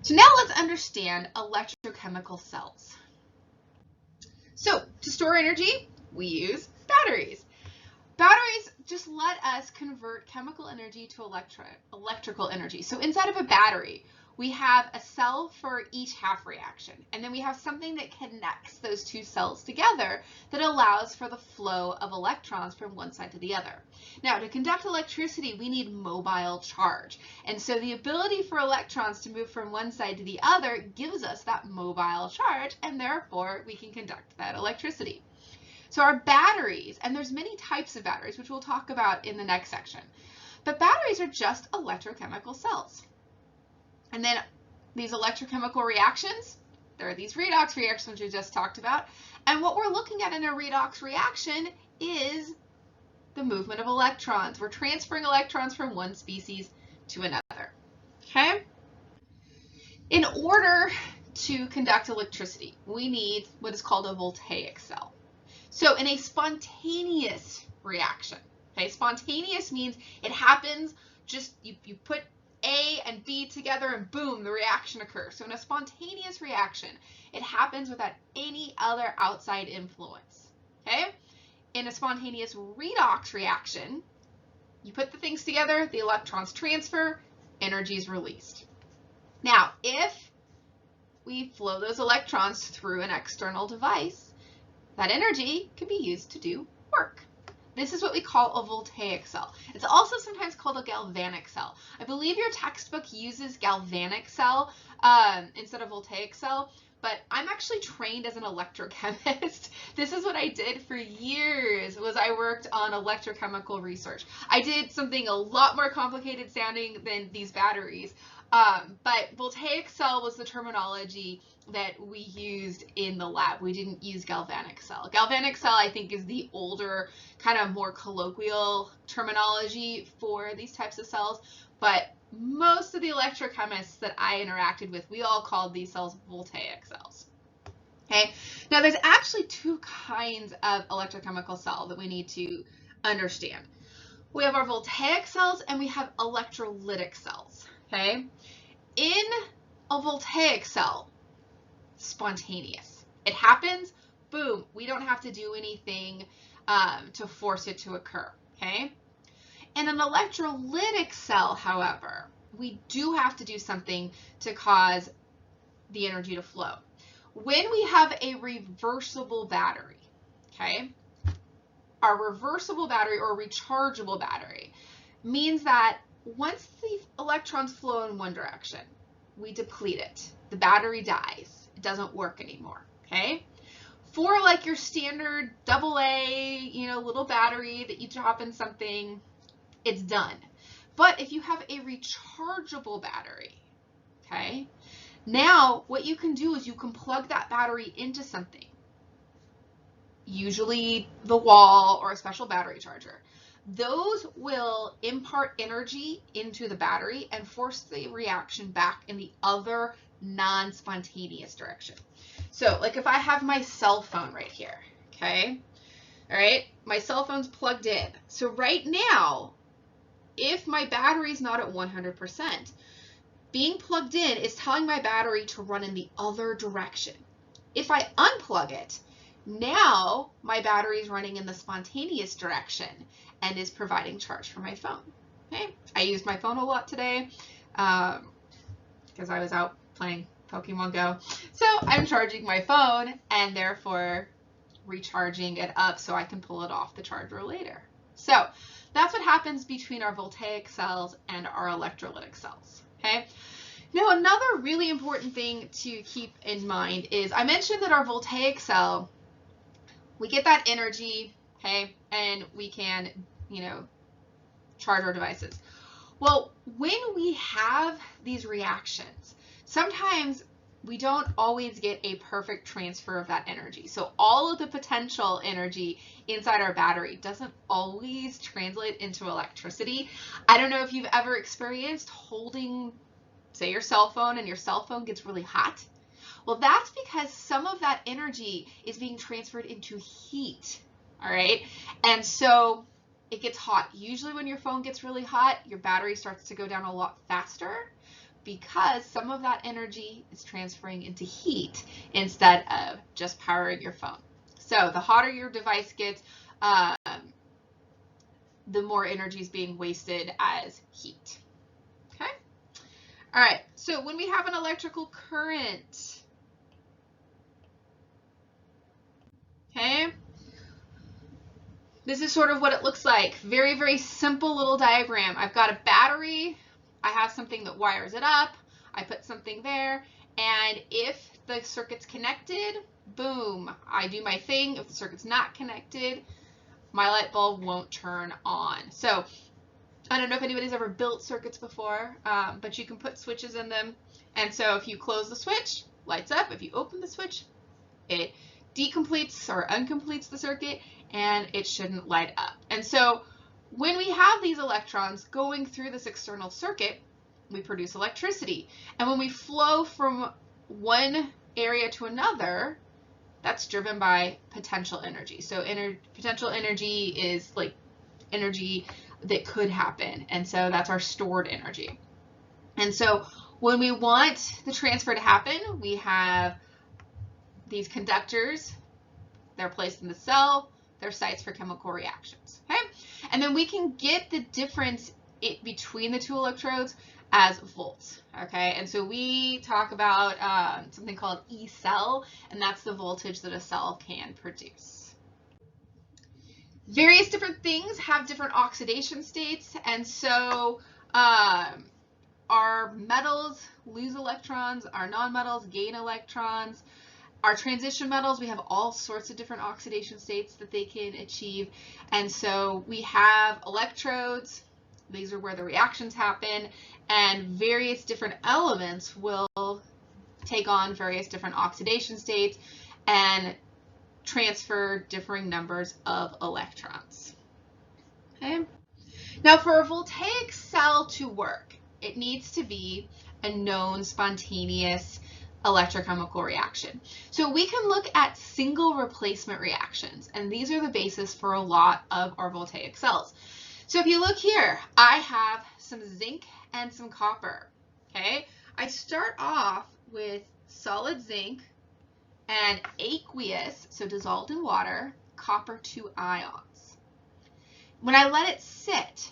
So now let's understand electrochemical cells. So to store energy, we use batteries. Batteries just let us convert chemical energy to electrical energy. So inside of a battery, we have a cell for each half reaction, and then we have something that connects those two cells together that allows for the flow of electrons from one side to the other. Now, to conduct electricity, we need mobile charge, and so the ability for electrons to move from one side to the other gives us that mobile charge, and therefore we can conduct that electricity. So our batteries, and there's many types of batteries, which we'll talk about in the next section, but batteries are just electrochemical cells. And then these electrochemical reactions, there are these redox reactions we just talked about, and what we're looking at in a redox reaction is the movement of electrons. We're transferring electrons from one species to another, okay? In order to conduct electricity, we need what is called a voltaic cell. So in a spontaneous reaction, okay, spontaneous means it happens just, you put A and B together and boom, the reaction occurs. So in a spontaneous reaction, it happens without any other outside influence, okay? In a spontaneous redox reaction, you put the things together, the electrons transfer, energy is released. Now, if we flow those electrons through an external device, that energy can be used to do work. This is what we call a voltaic cell. It's also sometimes called a galvanic cell. I believe your textbook uses galvanic cell instead of voltaic cell, but I'm actually trained as an electrochemist. This is what I did for years, was I worked on electrochemical research. I did something a lot more complicated sounding than these batteries, but voltaic cell was the terminology that we used in the lab. We didn't use galvanic cell. Galvanic cell, I think, is the older, kind of more colloquial terminology for these types of cells, but most of the electrochemists that I interacted with, we all called these cells voltaic cells. Okay, now there's actually two kinds of electrochemical cell that we need to understand. We have our voltaic cells and we have electrolytic cells, okay? In a voltaic cell, spontaneous. It happens, boom, we don't have to do anything to force it to occur, okay? In an electrolytic cell, however, we do have to do something to cause the energy to flow. When we have a reversible battery, okay, our reversible battery or rechargeable battery means that once the electrons flow in one direction, we deplete it. The battery dies. It doesn't work anymore, okay? For like your standard AA, little battery that you drop in something, it's done. But if you have a rechargeable battery, okay, now what you can do is you can plug that battery into something, usually the wall or a special battery charger. Those will impart energy into the battery and force the reaction back in the other non-spontaneous direction. So like if I have my cell phone right here, okay, all right, my cell phone's plugged in. So right now, if my battery's not at 100%, being plugged in is telling my battery to run in the other direction. If I unplug it, now my battery is running in the spontaneous direction and is providing charge for my phone. Okay, I used my phone a lot today because I was out playing Pokemon Go. So I'm charging my phone and therefore recharging it up so I can pull it off the charger later. So that's what happens between our voltaic cells and our electrolytic cells. Okay. Now another really important thing to keep in mind is I mentioned that our voltaic cell, we get that energy, okay, and we can, charge our devices. Well, when we have these reactions, sometimes we don't always get a perfect transfer of that energy. So all of the potential energy inside our battery doesn't always translate into electricity. I don't know if you've ever experienced holding, say, your cell phone and your cell phone gets really hot. Well, that's because some of that energy is being transferred into heat, all right? And so it gets hot. Usually when your phone gets really hot, your battery starts to go down a lot faster. because some of that energy is transferring into heat instead of just powering your phone. So the hotter your device gets, the more energy is being wasted as heat. Okay? All right, so when we have an electrical current, okay, this is sort of what it looks like. Very, very simple little diagram. I've got a battery. I have something that wires it up. I put something there. And if the circuit's connected, boom, I do my thing. If the circuit's not connected, my light bulb won't turn on. So I don't know if anybody's ever built circuits before, but you can put switches in them. And so if you close the switch, lights up. If you open the switch, it decompletes or uncompletes the circuit, and it shouldn't light up. And so when we have these electrons going through this external circuit, we produce electricity. And when we flow from one area to another, that's driven by potential energy. So potential energy is like energy that could happen. And so that's our stored energy. And so when we want the transfer to happen, we have these conductors. They're placed in the cell. They're sites for chemical reactions. Okay? And then we can get the difference between the two electrodes as volts. Okay? And so we talk about something called E cell, and that's the voltage that a cell can produce. Various different things have different oxidation states, and so our metals lose electrons, our nonmetals gain electrons. Our transition metals, we have all sorts of different oxidation states that they can achieve. And so we have electrodes, these are where the reactions happen, and various different elements will take on various different oxidation states and transfer differing numbers of electrons. Okay? Now for a voltaic cell to work, it needs to be a known spontaneous electrochemical reaction. So we can look at single replacement reactions, and these are the basis for a lot of our voltaic cells. So if you look here, I have some zinc and some copper. Okay, I start off with solid zinc and aqueous, so dissolved in water, copper 2 ions. When I let it sit,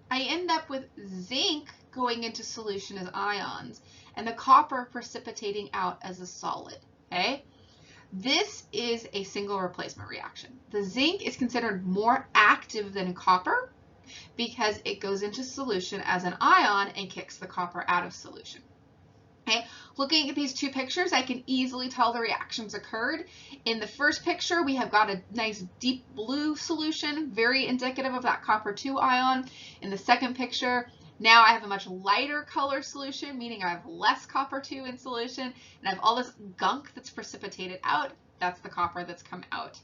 I end up with zinc going into solution as ions and the copper precipitating out as a solid. Okay, this is a single replacement reaction. The zinc is considered more active than copper because it goes into solution as an ion and kicks the copper out of solution. Okay, looking at these two pictures, I can easily tell the reactions occurred. In the first picture, we have got a nice deep blue solution, very indicative of that copper 2 ion. In the second picture, now I have a much lighter color solution, meaning I have less copper 2 in solution, and I have all this gunk that's precipitated out. That's the copper that's come out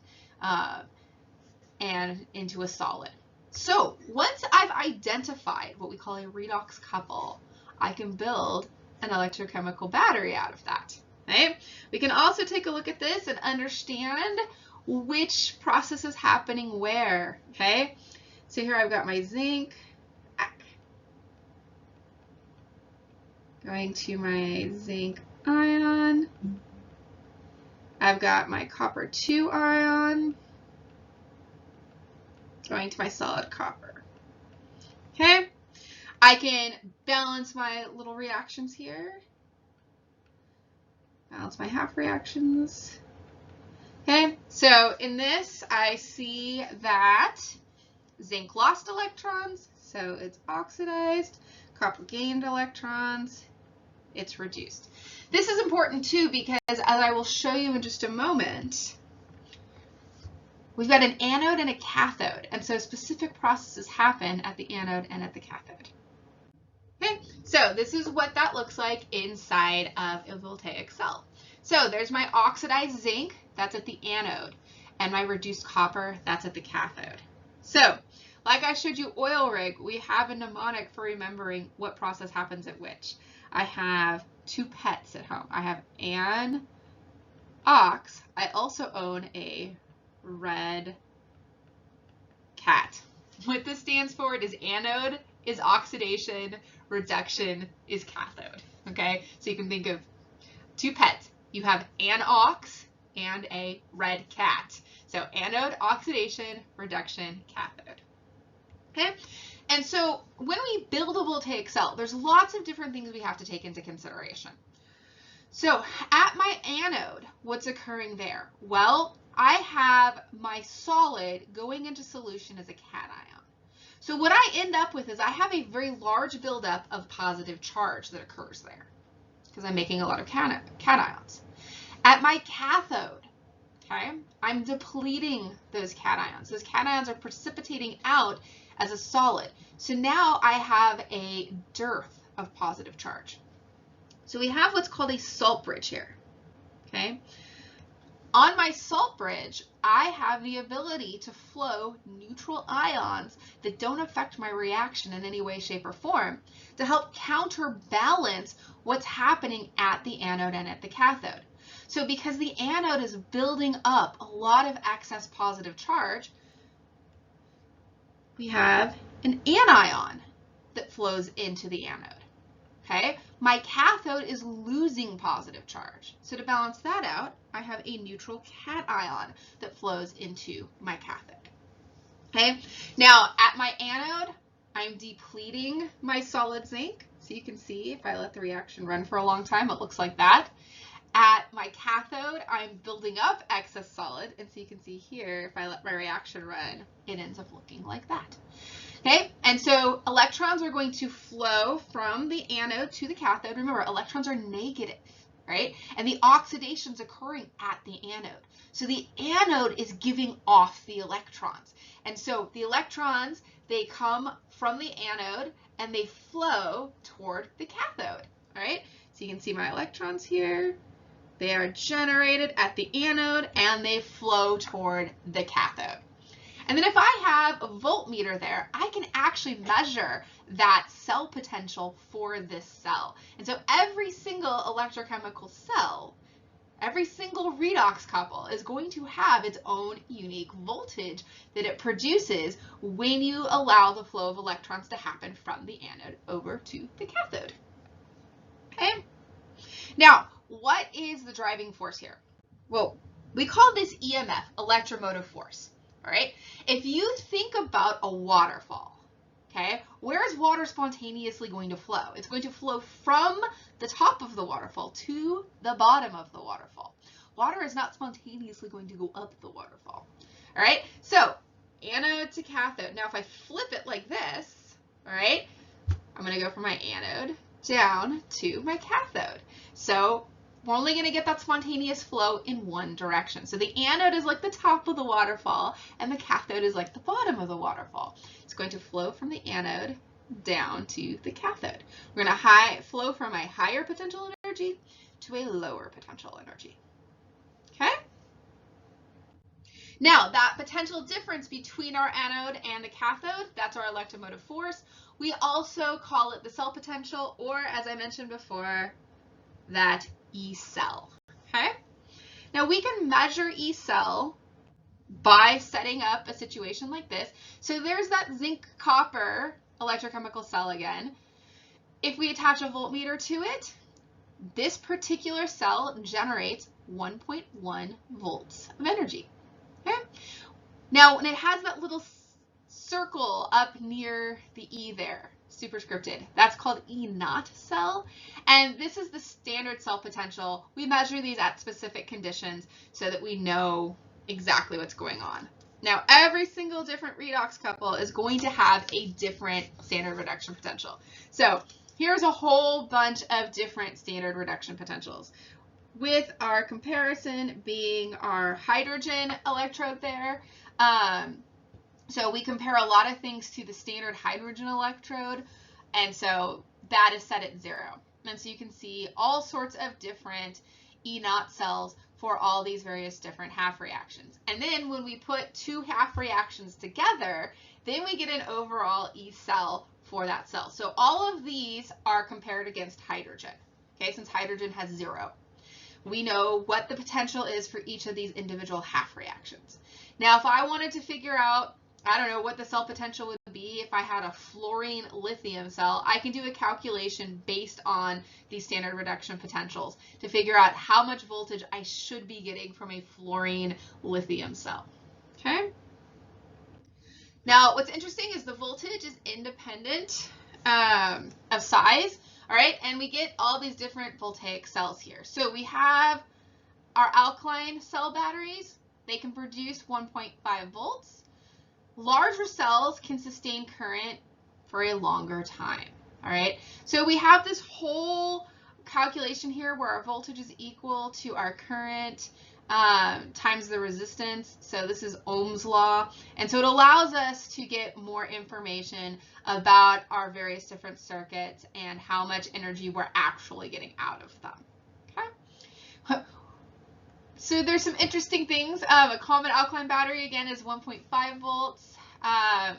and into a solid. So once I've identified what we call a redox couple, I can build an electrochemical battery out of that. Right? We can also take a look at this and understand which process is happening where. Okay, so here I've got my zinc going to my zinc ion. I've got my copper 2 ion going to my solid copper. Okay, I can balance my little reactions here. Balance my half reactions. Okay, so in this, I see that zinc lost electrons, so it's oxidized. Copper gained electrons, it's reduced. This is important too because, as I will show you in just a moment, we've got an anode and a cathode, and so specific processes happen at the anode and at the cathode. Okay, so this is what that looks like inside of a voltaic cell. So there's my oxidized zinc, that's at the anode, and my reduced copper, that's at the cathode. So, like I showed you oil rig, we have a mnemonic for remembering what process happens at which. I have two pets at home. I have an ox. I also own a red cat. What this stands for is anode is oxidation, reduction is cathode. okay? So you can think of two pets. You have an ox and a red cat. So anode, oxidation, reduction, cathode. Okay? And so when we build a voltaic cell, there's lots of different things we have to take into consideration. So at my anode, what's occurring there? Well, I have my solid going into solution as a cation. So what I end up with is I have a very large buildup of positive charge that occurs there because I'm making a lot of cations. At my cathode, okay, I'm depleting those cations. Those cations are precipitating out as a solid. So now I have a dearth of positive charge. So we have what's called a salt bridge here, okay? On my salt bridge, I have the ability to flow neutral ions that don't affect my reaction in any way, shape, or form to help counterbalance what's happening at the anode and at the cathode. So because the anode is building up a lot of excess positive charge, we have an anion that flows into the anode. Okay, my cathode is losing positive charge. So to balance that out, I have a neutral cation that flows into my cathode. Okay, now at my anode, I'm depleting my solid zinc. So you can see if I let the reaction run for a long time, it looks like that. At my cathode, I'm building up excess solid. And so you can see here, if I let my reaction run, it ends up looking like that. Okay, and so electrons are going to flow from the anode to the cathode. Remember, electrons are negative, right? And the oxidation's occurring at the anode. So the anode is giving off the electrons. And so the electrons, they come from the anode and they flow toward the cathode, all right? So you can see my electrons here. They are generated at the anode and they flow toward the cathode. And then if I have a voltmeter there, I can actually measure that cell potential for this cell. And so every single electrochemical cell, every single redox couple is going to have its own unique voltage that it produces when you allow the flow of electrons to happen from the anode over to the cathode. Okay? Now, what is the driving force here? Well, we call this EMF, electromotive force. All right, if you think about a waterfall, okay, where is water spontaneously going to flow? It's going to flow from the top of the waterfall to the bottom of the waterfall. Water is not spontaneously going to go up the waterfall. All right, so anode to cathode. Now, if I flip it like this, all right, I'm going to go from my anode down to my cathode. So we're only going to get that spontaneous flow in one direction. So the anode is like the top of the waterfall and the cathode is like the bottom of the waterfall. It's going to flow from the anode down to the cathode. We're going to flow from a higher potential energy to a lower potential energy. Okay? Now, that potential difference between our anode and the cathode, that's our electromotive force. We also call it the cell potential, or as I mentioned before, that E cell. Okay? Now we can measure E cell by setting up a situation like this. So there's that zinc copper electrochemical cell again. If we attach a voltmeter to it, this particular cell generates 1.1 volts of energy. Okay? Now when it has that little circle up near the E there, superscripted, that's called E naught cell, and this is the standard cell potential. We measure these at specific conditions so that we know exactly what's going on. Now every single different redox couple is going to have a different standard reduction potential. So here's a whole bunch of different standard reduction potentials, with our comparison being our hydrogen electrode there. So we compare a lot of things to the standard hydrogen electrode, and so that is set at 0. And so you can see all sorts of different E naught cells for all these various different half reactions. And then when we put two half reactions together, then we get an overall E cell for that cell. So all of these are compared against hydrogen, okay, since hydrogen has 0. We know what the potential is for each of these individual half reactions. Now, if I wanted to figure out, I don't know, what the cell potential would be if I had a fluorine lithium cell, I can do a calculation based on these standard reduction potentials to figure out how much voltage I should be getting from a fluorine lithium cell. Okay? Now, what's interesting is the voltage is independent of size, all right? And we get all these different voltaic cells here. So we have our alkaline cell batteries. They can produce 1.5 volts. Larger cells can sustain current for a longer time, all right? So we have this whole calculation here where our voltage is equal to our current times the resistance. So this is Ohm's law. And so it allows us to get more information about our various different circuits and how much energy we're actually getting out of them. Okay. So there's some interesting things. A common alkaline battery, again, is 1.5 volts.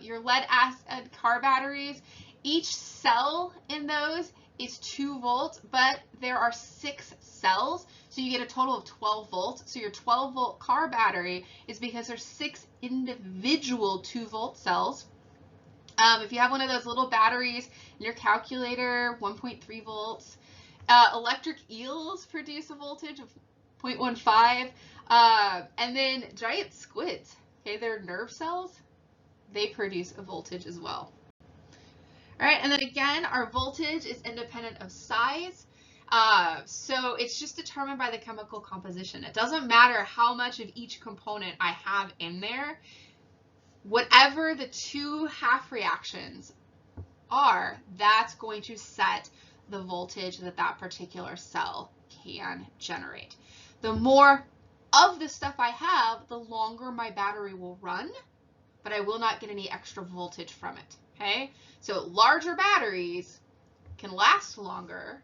Your lead acid car batteries, each cell in those is 2 volts, but there are 6 cells, so you get a total of 12 volts. So your 12-volt car battery is because there's 6 individual 2-volt cells. If you have one of those little batteries in your calculator, 1.3 volts. Electric eels produce a voltage of 0.15, and then giant squids, okay, they're nerve cells, they produce a voltage as well. All right, and then again, our voltage is independent of size, so it's just determined by the chemical composition. It doesn't matter how much of each component I have in there. Whatever the 2 half reactions are, that's going to set the voltage that that particular cell can generate. The more of the stuff I have, the longer my battery will run, but I will not get any extra voltage from it, okay? So larger batteries can last longer,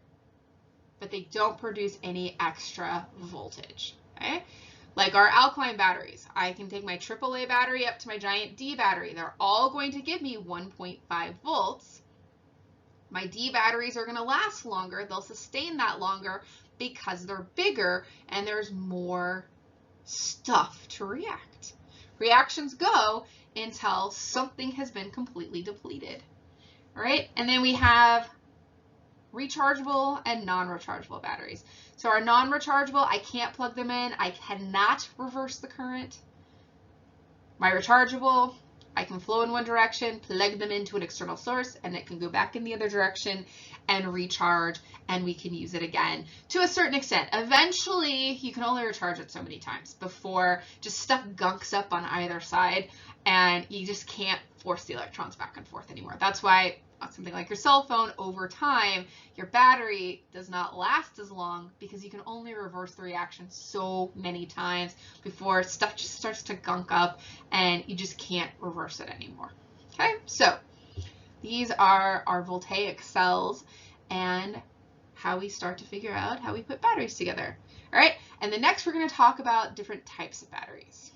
but they don't produce any extra voltage, okay? Like our alkaline batteries, I can take my AAA battery up to my giant D battery. They're all going to give me 1.5 volts. My D batteries are going to last longer. They'll sustain that longer because they're bigger and there's more stuff to react. Reactions go until something has been completely depleted. All right, and then we have rechargeable and non-rechargeable batteries. So our non-rechargeable, I can't plug them in. I cannot reverse the current. My rechargeable, I can flow in one direction, plug them into an external source, and it can go back in the other direction and recharge, and we can use it again to a certain extent. Eventually, you can only recharge it so many times before just stuff gunks up on either side, and you just can't force the electrons back and forth anymore. That's why on something like your cell phone, over time, your battery does not last as long because you can only reverse the reaction so many times before stuff just starts to gunk up and you just can't reverse it anymore. Okay, so these are our voltaic cells and how we start to figure out how we put batteries together. All right, and then next we're going to talk about different types of batteries.